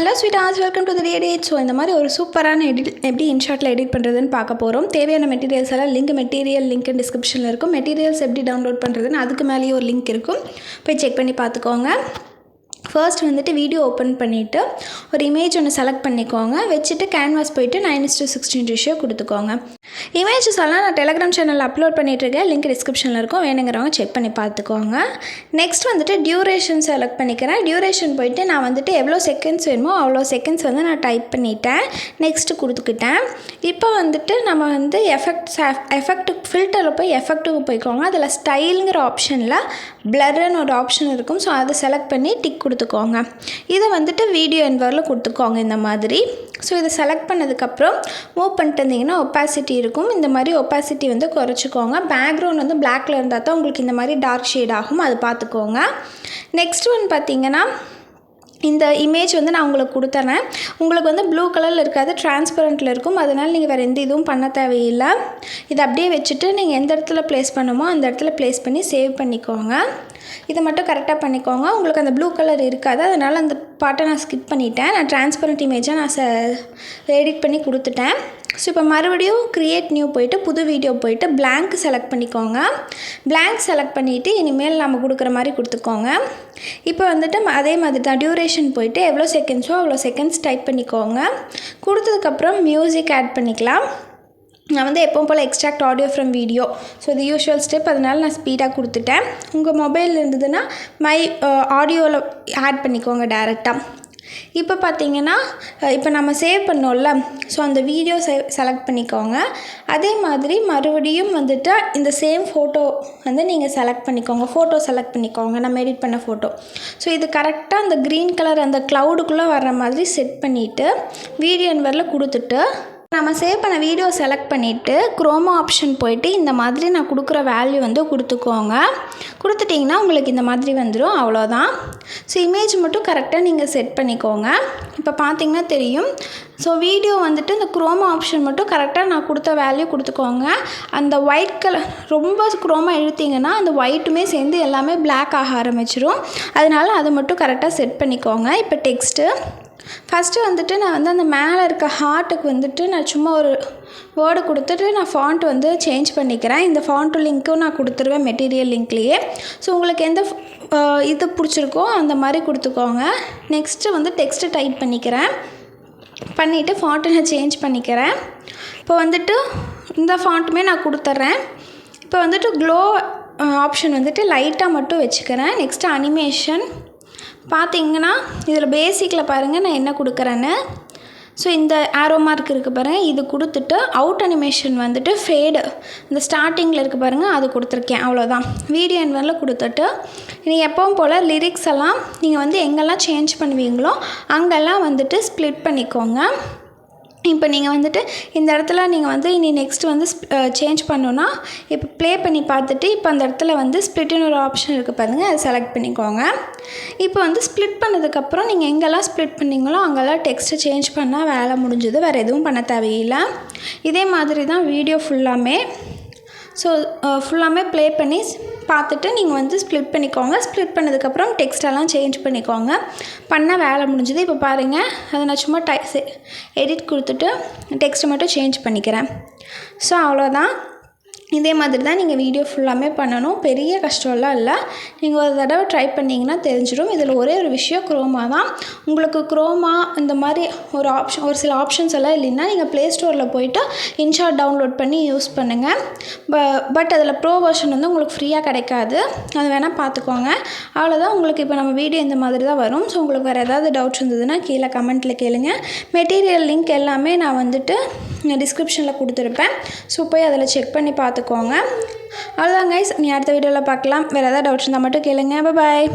Hello sweeties, welcome to the edit. So இந்த மாதிரி ஒரு சூப்பரான எப்படி இன்ஷாட்டில் எடிட் பண்ணுறதுன்னு பார்க்க போகிறோம். தேவையான மெட்டீரியல்ஸ் எல்லாம் மெட்டீரியல் லிங்க் டிஸ்கிரிப்ஷனில் இருக்கும். மெட்டீரியல்ஸ் எப்படி டவுன்லோட் பண்ணுறதுன்னு அதுக்கு மேலேயே ஒரு லிங்க் இருக்கும், போய் செக் பண்ணி பார்த்துக்கோங்க. ஃபர்ஸ்ட் வந்துட்டு வீடியோ ஓப்பன் பண்ணிவிட்டு ஒரு இமேஜ் ஒன்று செலக்ட் பண்ணிக்கோங்க. வச்சுட்டு கேன்வாஸ் போய்ட்டு 9:16 ரேஷியோ கொடுத்துக்கோங்க. இமேஜஸ் எல்லாம் நான் டெலிகிராம் சேனலில் அப்லோட் பண்ணிகிட்ருக்கேன், லிங்க் டிஸ்கிரிப்ஷனில் இருக்கும், வேணுங்கிறவங்க செக் பண்ணி பார்த்துக்கோங்க. நெக்ஸ்ட் வந்துட்டு டியூரேஷன் செலக்ட் பண்ணிக்கிறேன். டியூரேஷன் போய்ட்டு நான் வந்துட்டு எவ்வளோ செகண்ட்ஸ் வேணுமோ அவ்வளோ செகண்ட்ஸ் வந்து நான் டைப் பண்ணிட்டேன். நெக்ஸ்ட்டு கொடுத்துக்கிட்டேன். இப்போ வந்துட்டு நம்ம வந்து எஃபெக்ட் ஃபில்டரில் போய் எஃபெக்ட்டுக்கு போய்க்கோங்க. அதில் ஸ்டைலுங்கிற ஆப்ஷனில் பிளர்னு ஒரு ஆப்ஷன் இருக்கும். ஸோ அதை செலக்ட் பண்ணி டிக் கொடுத்துக்கோங்க. இதை வந்துட்டு வீடியோ என்வரில் கொடுத்துக்கோங்க இந்த மாதிரி. ஸோ இதை செலக்ட் பண்ணதுக்கப்புறம் மூவ் பண்ணிட்டு இருந்தீங்கன்னா ஒப்பாசிட்டி இருக்கும். இந்த மாதிரி ஒப்பாசிட்டி வந்து குறைச்சிக்கோங்க. பேக்ரவுண்ட் வந்து பிளாக்ல இருந்தால் தான் உங்களுக்கு இந்த மாதிரி டார்க் ஷேட் ஆகும், அது பார்த்துக்கோங்க. நெக்ஸ்ட் ஒன் பார்த்தீங்கன்னா, இந்த இமேஜ் வந்து நான் உங்களுக்கு கொடுத்துறேன். உங்களுக்கு வந்து ப்ளூ கலரில் இருக்காது, டிரான்ஸ்பரண்ட்டில் இருக்கும். அதனால் நீங்கள் வேறு எந்த இதுவும் பண்ண தேவையில்லை. இதை அப்படியே வச்சுட்டு நீங்கள் எந்த இடத்துல ப்ளேஸ் பண்ணுமோ அந்த இடத்துல ப்ளேஸ் பண்ணி சேவ் பண்ணிக்கோங்க. இதை மட்டும் கரெக்டாக பண்ணிக்கோங்க. உங்களுக்கு அந்த ப்ளூ கலர் இருக்காது, அதனால் அந்த பாட்டை நான் ஸ்கிப் பண்ணிட்டேன். நான் டிரான்ஸ்பரண்ட் இமேஜாக நான் எடிட் பண்ணி கொடுத்துட்டேன். ஸோ இப்போ மறுபடியும் க்ரியேட் நியூ போய்ட்டு புது வீடியோ போய்ட்டு பிளாங்க் செலக்ட் பண்ணிக்கோங்க. பிளாங்க் செலக்ட் பண்ணிவிட்டு இனிமேல் நம்ம கொடுக்குற மாதிரி கொடுத்துக்கோங்க. இப்போ வந்துட்டு அதே மாதிரி தான் டியூரேஷன் போய்ட்டு எவ்வளோ செகண்ட்ஸோ அவ்வளோ செகண்ட்ஸ் டைப் பண்ணிக்கோங்க. கொடுத்ததுக்கப்புறம் மியூசிக் ஆட் பண்ணிக்கலாம். நான் வந்து எப்பவும் போல் extract audio from video, so இது யூஷுவல் ஸ்டெப், அதனால் நான் ஸ்பீடாக கொடுத்துட்டேன். உங்கள் மொபைல் இருந்ததுன்னா மை ஆடியோவில் ஆட் பண்ணிக்கோங்க டேரெக்டாக. இப்போ பார்த்தீங்கன்னா, இப்போ நம்ம சேவ் பண்ணோம்ல, ஸோ அந்த வீடியோ செலக்ட் பண்ணிக்கோங்க. அதே மாதிரி மறுபடியும் வந்துட்டு இந்த சேம் ஃபோட்டோ வந்து நீங்கள் செலக்ட் பண்ணிக்கோங்க. ஃபோட்டோ செலக்ட் பண்ணிக்கோங்க, நம்ம எடிட் பண்ண ஃபோட்டோ. ஸோ இது கரெக்டாக அந்த க்ரீன் கலர் அந்த க்ளவுடுக்குள்ளே வர்ற மாதிரி செட் பண்ணிவிட்டு வீடியோ என்வரில் கொடுத்துட்டு நம்ம சேவ் பண்ண வீடியோ செலக்ட் பண்ணிவிட்டு குரோமா ஆப்ஷன் போய்ட்டு இந்த மாதிரி நான் கொடுக்குற வேல்யூ வந்து கொடுத்துக்கோங்க. கொடுத்துட்டிங்கன்னா உங்களுக்கு இந்த மாதிரி வந்துடும், அவ்வளோதான். ஸோ இமேஜ் மட்டும் கரெக்டாக நீங்கள் செட் பண்ணிக்கோங்க. இப்போ பார்த்தீங்கன்னா தெரியும். ஸோ வீடியோ வந்துட்டு இந்த குரோமா ஆப்ஷன் மட்டும் கரெக்டாக நான் கொடுத்த வேல்யூ கொடுத்துக்கோங்க. அந்த ஒயிட் கலர் ரொம்ப குரோமா இழுத்திங்கன்னா அந்த ஒயிட்டுமே சேர்ந்து எல்லாமே பிளாக் ஆக ஆரம்பிச்சிடும். அதனால் அதை மட்டும் கரெக்டாக செட் பண்ணிக்கோங்க. இப்போ டெக்ஸ்ட்டு ஃபஸ்ட்டு வந்துட்டு நான் வந்து அந்த மேலே இருக்க ஹார்ட்டுக்கு வந்துட்டு நான் சும்மா ஒரு வேர்டு கொடுத்துட்டு நான் ஃபாண்ட் வந்து சேஞ்ச் பண்ணிக்கிறேன். இந்த ஃபாண்ட் லிங்க்கும் நான் கொடுத்துருவேன் மெட்டீரியல் லிங்க்லேயே. ஸோ உங்களுக்கு எந்த இது பிடிச்சிருக்கோ அந்த மாதிரி கொடுத்துக்கோங்க. நெக்ஸ்ட்டு வந்து டெக்ஸ்ட்டு டைப் பண்ணிவிட்டு ஃபாண்ட்டை நான் சேஞ்ச் பண்ணிக்கிறேன். இப்போ வந்துட்டு இந்த ஃபாண்ட்டுமே நான் கொடுத்துட்றேன். இப்போ வந்துட்டு க்ளோ ஆப்ஷன் வந்துட்டு லைட்டாக மட்டும் வச்சுக்கிறேன். நெக்ஸ்ட்டு அனிமேஷன் பார்த்தீங்கன்னா, இதில் பேசிக்கில் பாருங்கள் நான் என்ன கொடுக்குறேன்னு. ஸோ இந்த ஆரோ மார்க் இருக்குது பாருங்கள், இது கொடுத்துட்டு அவுட் அனிமேஷன் வந்துட்டு ஃபேடு இந்த ஸ்டார்டிங்கில் இருக்குது பாருங்கள், அது கொடுத்துருக்கேன், அவ்வளோதான். வீடியோ என்வரில் கொடுத்துட்டு நீங்கள் எப்பவும் போல் லிரிக்ஸ் எல்லாம் நீங்கள் வந்து எங்கெல்லாம் சேஞ்ச் பண்ணுவீங்களோ அங்கெல்லாம் வந்துட்டு ஸ்ப்ளிட் பண்ணிக்கோங்க. இப்போ நீங்கள் வந்துட்டு இந்த இடத்துல நீங்கள் வந்து இனி நெக்ஸ்ட் வந்து சேஞ்ச் பண்ணோன்னா இப்போ ப்ளே பண்ணி பார்த்துட்டு இப்போ அந்த இடத்துல வந்து ஸ்ப்ளிட்னு ஒரு ஆப்ஷன் இருக்குது பாருங்கள், அதை செலக்ட் பண்ணிக்கோங்க. இப்போ வந்து ஸ்ப்ளிட் பண்ணதுக்கப்புறம் நீங்கள் எங்கெல்லாம் ஸ்ப்ளிட் பண்ணிங்களோ அங்கெல்லாம் டெக்ஸ்ட்டை சேஞ்ச் பண்ணால் வேலை முடிஞ்சது, வேறு எதுவும் பண்ண தேவையில்லை. இதே மாதிரி தான் வீடியோ ஃபுல்லாமே. ஸோ ஃபுல்லாமே ப்ளே பண்ணி பார்த்துட்டு நீங்கள் வந்து ஸ்ப்ளிட் பண்ணிக்கோங்க. ஸ்ப்ளிட் பண்ணதுக்கப்புறம் டெக்ஸ்டெல்லாம் சேஞ்ச் பண்ணிக்கோங்க. பண்ண வேலை முடிஞ்சது. இப்போ பாருங்கள், அதை நான் சும்மா எடிட் கொடுத்துட்டு டெக்ஸ்ட்டை மட்டும் சேஞ்ச் பண்ணிக்கிறேன். ஸோ அவ்வளோதான். இதே மாதிரி தான் நீங்கள் வீடியோ ஃபுல்லாமே பண்ணணும். பெரிய கஷ்டம்லாம் இல்லை. நீங்கள் ஒரு தடவை ட்ரை பண்ணிங்கன்னா தெரிஞ்சிடும். இதில் ஒரே ஒரு விஷயம் குரோமா தான். உங்களுக்கு குரோமா இந்த மாதிரி ஒரு சில ஆப்ஷன்ஸ் எல்லாம் இல்லைன்னா நீங்கள் ப்ளே ஸ்டோரில் போய்ட்டு இன்ஷாட் டவுன்லோட் பண்ணி யூஸ் பண்ணுங்கள். பட் அதில் ப்ரோ வெர்ஷன் வந்து உங்களுக்கு ஃப்ரீயாக கிடைக்காது, அது வேணால் பார்த்துக்கோங்க. அவ்வளோதான். உங்களுக்கு இப்போ நம்ம வீடியோ இந்த மாதிரி தான் வரும். ஸோ உங்களுக்கு வேறு ஏதாவது டவுட்ஸ் இருந்ததுன்னா கீழே கமெண்ட்டில் கேளுங்க. மெட்டீரியல் லிங்க் எல்லாமே நான் வந்துட்டு டிஸ்கிரிப்ஷனில் கொடுத்துருப்பேன். ஸோ போய் அதில் செக் பண்ணி பார்த்துக்கோங்க. அவ்வளோதான் கைஸ், நீ அடுத்த வீடியோவில் பார்க்கலாம். வேறு ஏதாவது டவுட்ஸ் இருந்தால் மட்டும் கேளுங்க. பாய்.